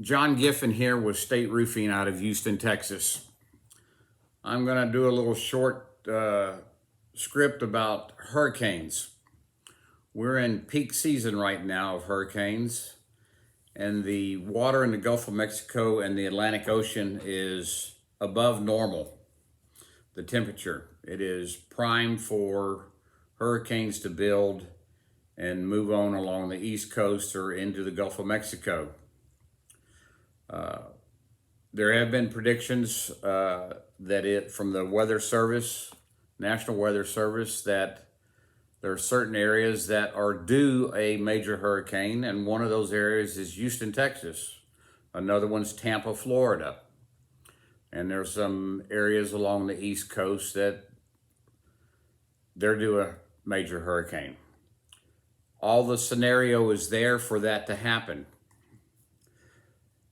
John Giffin here with State Roofing out of Houston, Texas. I'm going to do a little short script about hurricanes. We're in peak season right now of hurricanes, and the water in the Gulf of Mexico and the Atlantic Ocean is above normal, the temperature. It is prime for hurricanes to build and move on along the East Coast or into the Gulf of Mexico. There have been predictions from the Weather Service, National Weather Service, that there are certain areas that are due a major hurricane, and one of those areas is Houston, Texas. Another one's Tampa, Florida. And there's some areas along the East Coast that they're due a major hurricane. All the scenario is there for that to happen.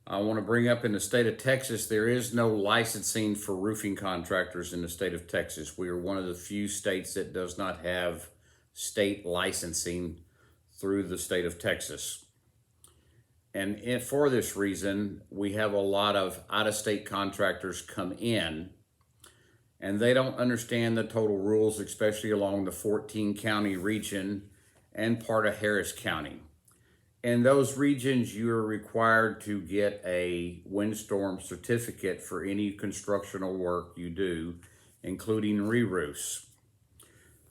I want to bring up, in the state of Texas, there is no licensing for roofing contractors in the state of Texas. We are one of the few states that does not have state licensing through the state of Texas. And for this reason, we have a lot of out-of-state contractors come in, and they don't understand the total rules, especially along the 14-county region and part of Harris County. In those regions, you are required to get a windstorm certificate for any constructional work you do, including re-roofs.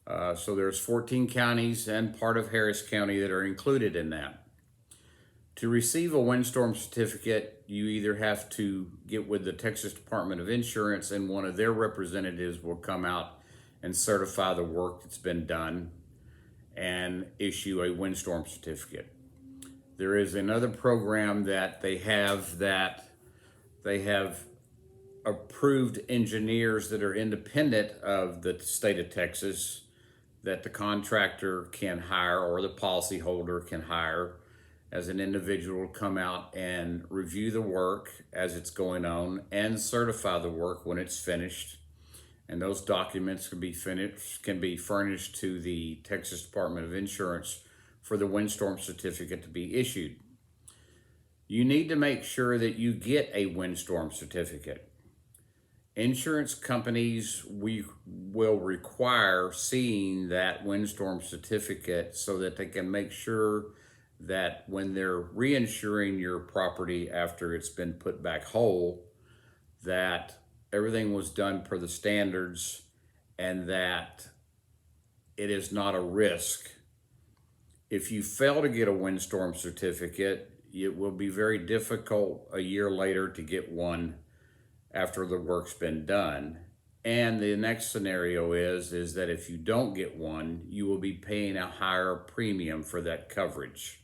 So there's 14 counties and part of Harris County that are included in that. To receive a windstorm certificate, you either have to get with the Texas Department of Insurance, and one of their representatives will come out and certify the work that's been done and issue a windstorm certificate. There is another program that they have approved engineers that are independent of the state of Texas that the contractor can hire, or the policyholder can hire, as an individual to come out and review the work as it's going on and certify the work when it's finished. And those documents can be furnished to the Texas Department of Insurance for the windstorm certificate to be issued. You need to make sure that you get a windstorm certificate. Insurance companies will require seeing that windstorm certificate so that they can make sure that when they're reinsuring your property after it's been put back whole, that everything was done per the standards and that it is not a risk. If you fail to get a windstorm certificate, it will be very difficult a year later to get one after the work's been done. And the next scenario is that if you don't get one, you will be paying a higher premium for that coverage.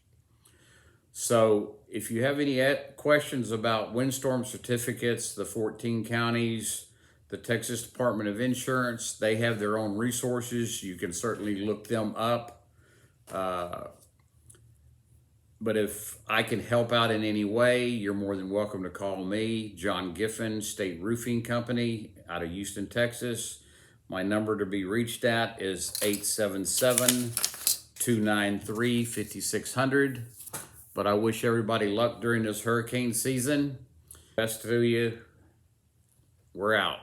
So if you have any questions about windstorm certificates, the 14 counties, the Texas Department of Insurance, they have their own resources. You can certainly look them up. But if I can help out in any way, you're more than welcome to call me, John Giffin, State Roofing Company out of Houston, Texas. My number to be reached at is 877-293-5600. But I wish everybody luck during this hurricane season. Best to you. We're out.